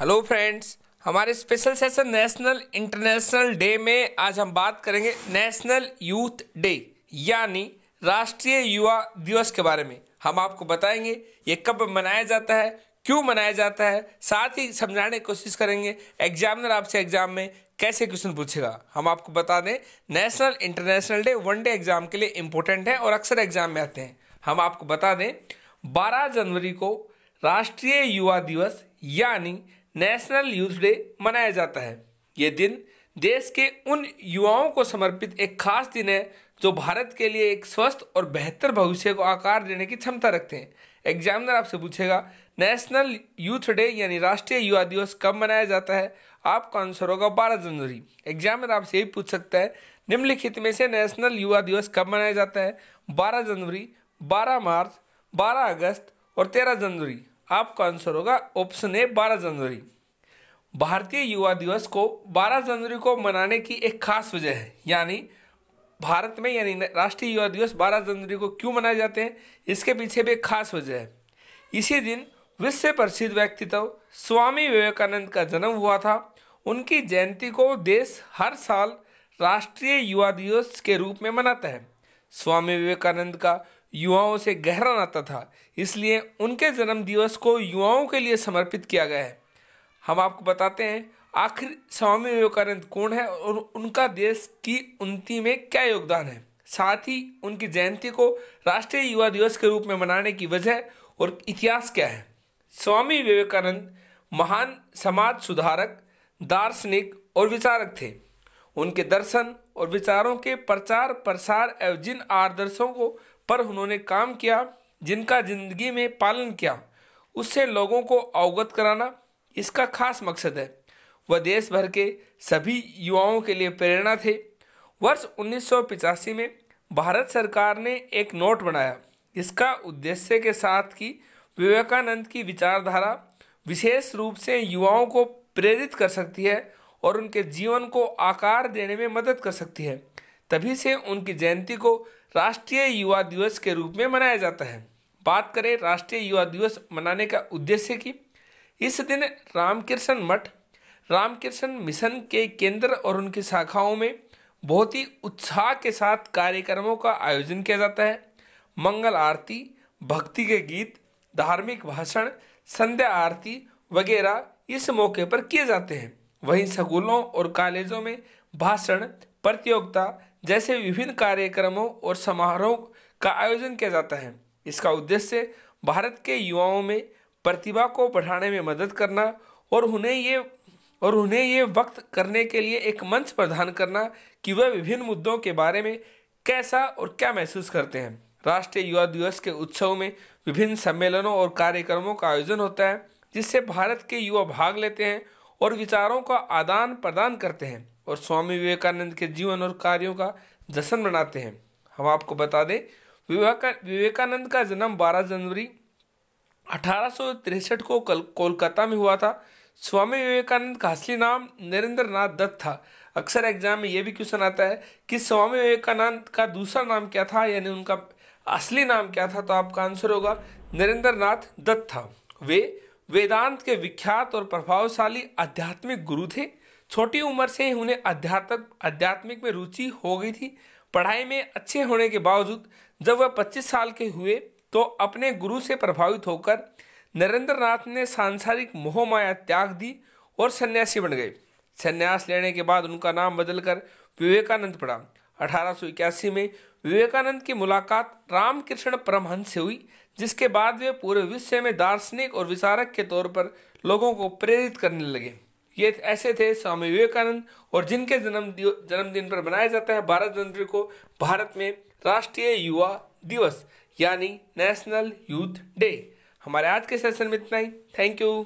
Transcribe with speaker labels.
Speaker 1: Hello friends, हमारे special session national international day में आज हम बात करेंगे नेशनल यूथ डे यानी राष्ट्रीय युवा दिवस के बारे में। हम आपको बताएंगे ये कब मनाया जाता है, क्यों मनाया जाता है, साथ ही समझाने की कोशिश करेंगे एग्जामिनर आपसे एग्जाम में कैसे क्वेश्चन पूछेगा। हम आपको बता दें national international day one day exam के लिए इम्पोर्टेंट है और अक्सर एग्जाम में आते हैं। हम आपको बता दें 12 जनवरी को राष्ट्रीय युवा दिवस यानी नेशनल यूथ डे मनाया जाता है। ये दिन देश के उन युवाओं को समर्पित एक खास दिन है जो भारत के लिए एक स्वस्थ और बेहतर भविष्य को आकार देने की क्षमता रखते हैं। एग्जामिनर आपसे पूछेगा नेशनल यूथ डे यानी राष्ट्रीय युवा दिवस कब मनाया जाता है, आपका आंसर होगा 12 जनवरी। एग्जामिनर आपसे यही पूछ सकता है निम्नलिखित में से नेशनल युवा दिवस कब मनाया जाता है, 12 जनवरी, 12 मार्च, 12 अगस्त और 13 जनवरी। आपका आंसर होगा ऑप्शन ए 12 जनवरी। भारतीय युवा दिवस को 12 जनवरी को मनाने की एक खास वजह है, यानी भारत में यानी राष्ट्रीय युवा दिवस 12 जनवरी को क्यों मनाए जाते हैं, इसके पीछे भी एक खास वजह है। इसी दिन विश्व प्रसिद्ध व्यक्तित्व स्वामी विवेकानंद का जन्म हुआ था। उनकी जयंती को देश हर साल राष्ट्रीय युवा दिवस के रूप में मनाता है। स्वामी विवेकानंद का युवाओं से गहरा नाता था, इसलिए उनके जन्म दिवस को युवाओं के लिए समर्पित किया गया है। हम आपको बताते हैं आखिर स्वामी विवेकानंद कौन है और उनका देश की उन्नति में क्या योगदान है, साथ ही उनकी जयंती को राष्ट्रीय युवा दिवस के रूप में मनाने की वजह और इतिहास क्या है। स्वामी विवेकानंद महान समाज सुधारक, दार्शनिक और विचारक थे। उनके दर्शन और विचारों के प्रचार प्रसार एवं जिन आदर्शों को पर उन्होंने काम किया, जिनका जिंदगी में पालन किया, उससे लोगों को अवगत कराना इसका खास मकसद है। वह देश भर के सभी युवाओं के लिए प्रेरणा थे। वर्ष 1985 में भारत सरकार ने एक नोट बनाया। इसका उद्देश्य के साथ कि विवेकानंद की विचारधारा विशेष रूप से युवाओं को प्रेरित कर सकती है और उनके जीवन को आकार देने में मदद कर सकती है। तभी से उनकी जयंती को राष्ट्रीय युवा दिवस के रूप में मनाया जाता है। बात करें राष्ट्रीय युवा दिवस मनाने का उद्देश्य की, इस दिन रामकृष्ण मठ, रामकृष्ण मिशन के केंद्र और उनकी शाखाओं में बहुत ही उत्साह के साथ कार्यक्रमों का आयोजन किया जाता है। मंगल आरती, भक्ति के गीत, धार्मिक भाषण, संध्या आरती वगैरह इस मौके पर किए जाते हैं। वहीं स्कूलों और कॉलेजों में भाषण प्रतियोगिता जैसे विभिन्न कार्यक्रमों और समारोह का आयोजन किया जाता है। इसका उद्देश्य भारत के युवाओं में प्रतिभा को बढ़ाने में मदद करना और उन्हें ये वक्त करने के लिए एक मंच प्रदान करना कि वह विभिन्न मुद्दों के बारे में कैसा और क्या महसूस करते हैं। राष्ट्रीय युवा दिवस के उत्सव में विभिन्न सम्मेलनों और कार्यक्रमों का आयोजन होता है, जिससे भारत के युवा भाग लेते हैं और विचारों का आदान प्रदान करते हैं और स्वामी विवेकानंद के जीवन और कार्यों का जश्न मनाते हैं। हम आपको बता दें विवेकानंद का जन्म 12 जनवरी 1863 को कोलकाता में हुआ था। स्वामी विवेकानंद का असली नाम नरेंद्र नाथ दत्त था। अक्सर एग्जाम में यह भी क्वेश्चन आता है कि स्वामी विवेकानंद का दूसरा नाम क्या था, यानी उनका असली नाम क्या था, तो आपका आंसर होगा नरेंद्र नाथ दत्त था। वे वेदांत के विख्यात और प्रभावशाली आध्यात्मिक गुरु थे। छोटी उम्र से ही उन्हें आध्यात्मिक में रुचि हो गई थी। पढ़ाई में अच्छे होने के बावजूद जब वह 25 साल के हुए तो अपने गुरु से प्रभावित होकर नरेंद्र नाथ ने सांसारिक मोह माया त्याग दी और सन्यासी बन गए। सन्यास लेने के बाद उनका नाम बदलकर विवेकानंद पड़ा। 1881 में विवेकानंद की मुलाकात रामकृष्ण परमहंस से हुई, जिसके बाद वे पूरे विश्व में दार्शनिक और विचारक के तौर पर लोगों को प्रेरित करने लगे। ये ऐसे थे स्वामी विवेकानंद, और जिनके जन्मदिन पर मनाया जाता है 12 जनवरी को भारत में राष्ट्रीय युवा दिवस यानी नेशनल यूथ डे। हमारे आज के सेशन में इतना ही। Thank you.